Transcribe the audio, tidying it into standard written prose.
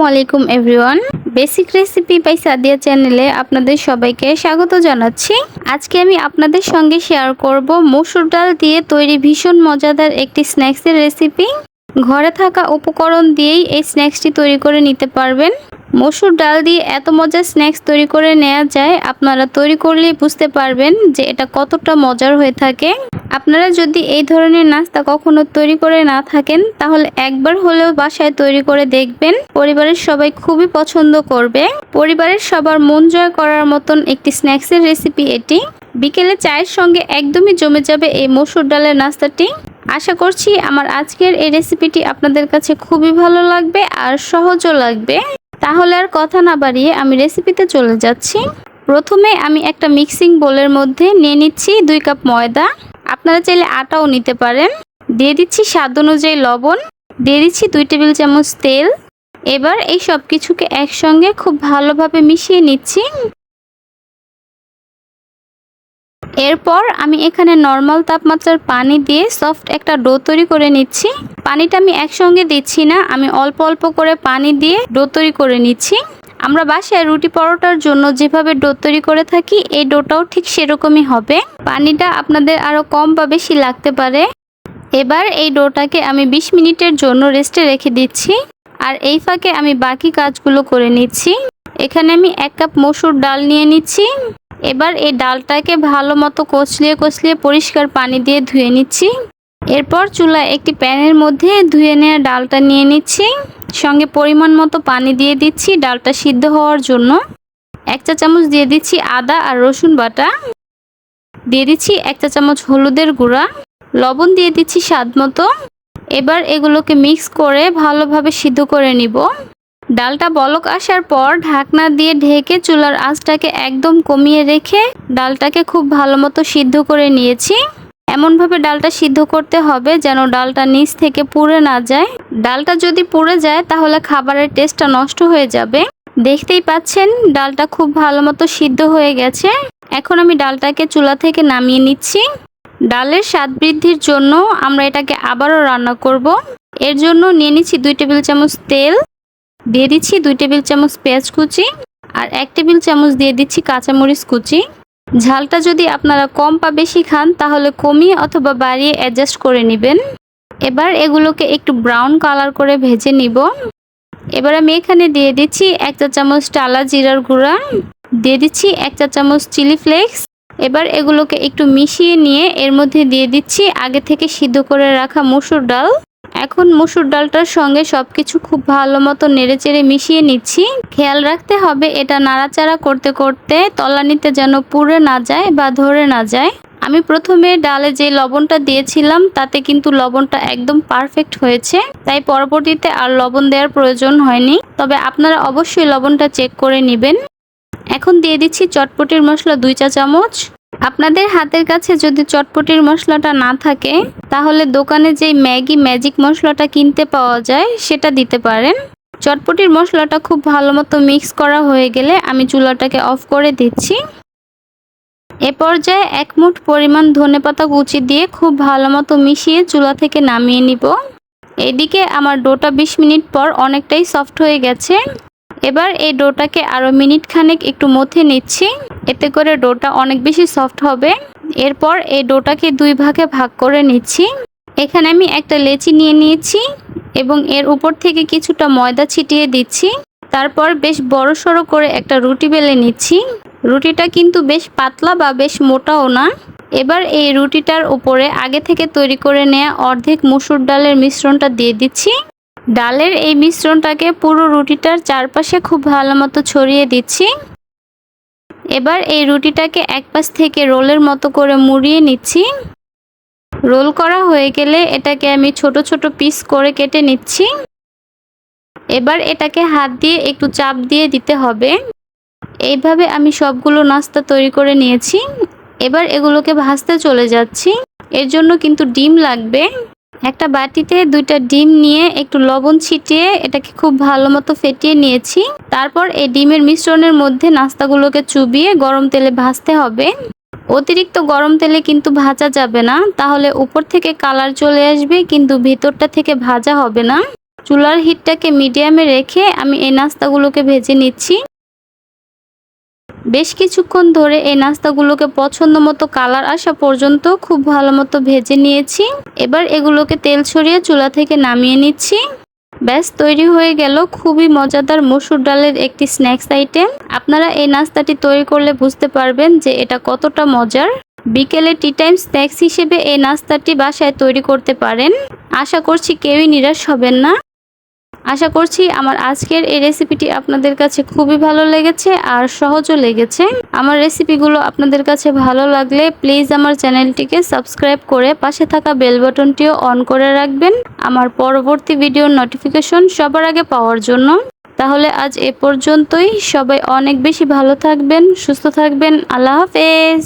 আসসালামু আলাইকুম everyone. Basic recipe by Sadia চ্যানেলে আপনাদের সবাইকে স্বাগত জানাচ্ছি। আজকে আমি আপনাদের সঙ্গে শেয়ার করব মসুর ডাল দিয়ে তৈরি ভীষণ মজাদার একটি স্ন্যাক্সের রেসিপি। ঘরে থাকা উপকরণ দিয়েই এই স্ন্যাক্সটি তৈরি করে নিতে পারবেন। মসুর ডাল দিয়ে এত মজার স্ন্যাক্স তৈরি করে নেওয়া যায়, আপনারা তৈরি করলেই বুঝতে পারবেন যে এটা কতটা মজার হয়ে থাকে। আপনারা যদি এই ধরনের নাস্তা কখনো তৈরি করে না থাকেন, তাহলে একবার হলেও বাসায় তৈরি করে দেখবেন। পরিবারের সবাই খুবই পছন্দ করবে। পরিবারের সবার মন জয় করার মতন একটি স্ন্যাক্সের রেসিপি এটি। বিকেলে চায়ের সঙ্গে একদমই জমে যাবে এই মসুর ডালের নাস্তাটি। আশা করছি আমার আজকের এই রেসিপিটি আপনাদের কাছে খুবই ভালো লাগবে আর সহজও লাগবে। তাহলে আর কথা না বাড়িয়ে আমি রেসিপিতে চলে যাচ্ছি। প্রথমে আমি একটা মিক্সিং বোলের মধ্যে নিয়ে নিচ্ছি 2 কাপ ময়দা। আপনারা চাইলে আটাও নিতে পারেন। দিয়ে দিচ্ছি স্বাদ অনুযায়ী লবণ, দিয়ে দিচ্ছি 2 টেবিল চামচ তেল। এবার এই সব কিছুকে একসঙ্গে খুব ভালোভাবে মিশিয়ে নিচ্ছি। এরপর আমি এখানে নর্মাল তাপমাত্রার পানি দিয়ে সফট একটা ডো তৈরি করে নিচ্ছি। পানিটা আমি একসঙ্গে দিচ্ছি না, আমি অল্প অল্প করে পানি দিয়ে ডো তৈরি করে নিচ্ছি। আমরা বাসায় রুটি পরোটার জন্য যেভাবে ডো তৈরি করে থাকি, এই ডোটাও ঠিক সেরকমই হবে। পানিটা আপনাদের আরও কম বা বেশি লাগতে পারে। এবার এই ডোটাকে আমি 20 মিনিটের জন্য রেস্টে রেখে দিচ্ছি। আর এই ফাঁকে আমি বাকি কাজগুলো করে নিচ্ছি। এখানে আমি 1 কাপ মসুর ডাল নিয়ে নিচ্ছি। এবার এই ডালটাকে ভালো মতো কচলিয়ে পরিষ্কার পানি দিয়ে ধুয়ে নিচ্ছি। এরপর চুলায় একটি প্যানের মধ্যে ধুয়ে নেওয়া ডালটা নিয়ে নিচ্ছি। সঙ্গে পরিমাণ মতো পানি দিয়ে দিচ্ছি ডালটা সিদ্ধ হওয়ার জন্য। 1 চা চামচ দিয়ে দিচ্ছি আদা আর রসুন বাটা। দিয়ে দিচ্ছি 1 চা চামচ হলুদের গুঁড়া। লবণ দিয়ে দিচ্ছি স্বাদ মতো। এবার এগুলোকে মিক্স করে ভালোভাবে সিদ্ধ করে নিব। ডালটা বলক আসার পর ঢাকনা দিয়ে ঢেকে চুলার আঁচটাকে একদম কমিয়ে রেখে ডালটাকে খুব ভালো মতো সিদ্ধ করে নিয়েছি। এমনভাবে ডালটা সিদ্ধ করতে হবে যেন ডালটা নিচ থেকে পুড়ে না যায়। ডালটা যদি পুড়ে যায় তাহলে খাবারের টেস্টটা নষ্ট হয়ে যাবে। দেখতেই পাচ্ছেন ডালটা খুব ভালো মতো সিদ্ধ হয়ে গেছে। এখন আমি ডালটাকে চুলা থেকে নামিয়ে নিচ্ছি। ডালের স্বাদ বৃদ্ধির জন্য আমরা এটাকে আবারও রান্না করব। এর জন্য নিয়ে নিচ্ছি 2 টেবিল চামচ তেল, দিয়ে দিচ্ছি 2 টেবিল চামচ পেঁয়াজ কুচি আর 1 টেবিল চামচ দিয়ে দিচ্ছি কাঁচামরিচ কুচি। ঝালটা যদি আপনারা কম বা বেশি খান তাহলে কমিয়ে অথবা বাড়িয়ে অ্যাডজাস্ট করে নেবেন। এবার এগুলোকে একটু ব্রাউন কালার করে ভেজে নিব। এবার আমি এখানে দিয়ে দিচ্ছি 1 চা চামচ টালা জিরার গুঁড়া, দিয়ে দিচ্ছি 1 চা চামচ চিলি ফ্লেক্স। এবার এগুলোকে একটু মিশিয়ে নিয়ে এর মধ্যে দিয়ে দিচ্ছি আগে থেকে সিদ্ধ করে রাখা মসুর ডাল। এখন মসুর ডালটার সঙ্গে সবকিছু খুব ভালো মতো নেড়েচেড়ে মিশিয়ে নিচ্ছি। খেয়াল রাখতে হবে এটা নাড়াচাড়া করতে করতে তলানিতে যেন পুড়ে না যায় বা ধরে না যায়। আমি প্রথমে ডালে যে লবণটা দিয়েছিলাম তাতে কিন্তু লবণটা একদম পারফেক্ট হয়েছে, তাই পরবর্তীতে আর লবণ দেওয়ার প্রয়োজন হয়নি। তবে আপনারা অবশ্যই লবণটা চেক করে নেবেন। এখন দিয়ে দিচ্ছি চটপটির মশলা 2 চা চামচ। আপনাদের হাতের কাছে যদি চটপটির মশলাটা না থাকে তাহলে দোকানে যে ম্যাগি ম্যাজিক মশলাটা কিনতে পাওয়া যায় সেটা দিতে পারেন। চটপটির মশলাটা খুব ভালো মতো মিক্স করা হয়ে গেলে আমি চুলাটাকে অফ করে দিচ্ছি। এ পর্যায়ে 1 মুঠ পরিমাণ ধনেপাতা কুচি দিয়ে খুব ভালো মতো মিশিয়ে চুলা থেকে নামিয়ে নিব। এদিকে আমার ডোটা 20 মিনিট পর অনেকটাই সফট হয়ে গেছে। এবার এই ডোটাকে আরও মিনিট খানেক একটু মথে নিচ্ছি, এতে করে ডোটা অনেক বেশি সফট হবে। এরপর এই ডোটাকে 2 ভাগে ভাগ করে নিচ্ছি। এখানে আমি একটা লেচি নিয়ে নিয়েছি এবং এর উপর থেকে কিছুটা ময়দা ছিটিয়ে দিচ্ছি। তারপর বেশ বড়সড় করে একটা রুটি বেলে নিচ্ছি। রুটিটা কিন্তু বেশ পাতলা বা বেশ মোটাও না। এবার এই রুটিটার উপরে আগে থেকে তৈরি করে নেওয়া অর্ধেক মসুর ডালের মিশ্রণটা দিয়ে দিচ্ছি। ডালের এই মিশ্রণটাকে পুরো রুটিটার চারপাশে খুব ভালো মতো ছড়িয়ে দিচ্ছি। এবার এই রুটিটাকে এক পাশ থেকে রোলের মতো করে মুড়িয়ে নিচ্ছি। রোল করা হয়ে গেলে এটাকে আমি ছোট ছোট পিস করে কেটে নিচ্ছি। এবার এটাকে হাত দিয়ে একটু চাপ দিয়ে দিতে হবে। এইভাবে আমি সবগুলো নাস্তা তৈরি করে নিয়েছি। এবার এগুলোকে ভাজতে চলে যাচ্ছি। এর জন্য কিন্তু ডিম লাগবে। একটা বাটিতে 2টা ডিম নিয়ে একটু লবণ ছিটিয়ে এটাকে খুব ভালো মতো ফেটিয়ে নিয়েছি। তারপর এই ডিমের মিশ্রণের মধ্যে নাস্তাগুলোকে চুবিয়ে গরম তেলে ভাজতে হবে। অতিরিক্ত গরম তেলে কিন্তু ভাজা যাবে না, তাহলে উপর থেকে কালার চলে আসবে কিন্তু ভিতরটা থেকে ভাজা হবে না। চুলার হিটটাকে মিডিয়ামে রেখে আমি এই নাস্তাগুলোকে ভেজে নিচ্ছি। বেশ কিছুক্ষণ ধরে এই নাস্তাগুলোকে পছন্দ মতো কালার আসা পর্যন্ত খুব ভালো মতো ভেজে নিয়েছি। এবার এগুলোকে তেল ছড়িয়ে চুলা থেকে নামিয়ে নিচ্ছি। ব্যাস তৈরি হয়ে গেল খুবই মজাদার মসুর ডালের একটি স্ন্যাক্স আইটেম। আপনারা এই নাস্তাটি তৈরি করলে বুঝতে পারবেন যে এটা কতটা মজার। বিকেলে টি টাইম স্ন্যাক্স হিসেবে এই নাস্তাটি বাসায় তৈরি করতে পারেন। আশা করছি কেউই নিরাশ হবেন না। আশা করছি আমার আজকের এই রেসিপিটি আপনাদের কাছে খুবই ভালো লেগেছে আর সহজও লেগেছে। আমার রেসিপিগুলো আপনাদের কাছে ভালো লাগলে প্লিজ আমার চ্যানেলটিকে সাবস্ক্রাইব করে পাশে থাকা বেল বাটনটিও অন করে রাখবেন আমার পরবর্তী ভিডিওর নোটিফিকেশন সবার আগে পাওয়ার জন্য। তাহলে আজ এ পর্যন্তই। সবাই অনেক বেশি ভালো থাকবেন, সুস্থ থাকবেন। আল্লাহ হাফেজ।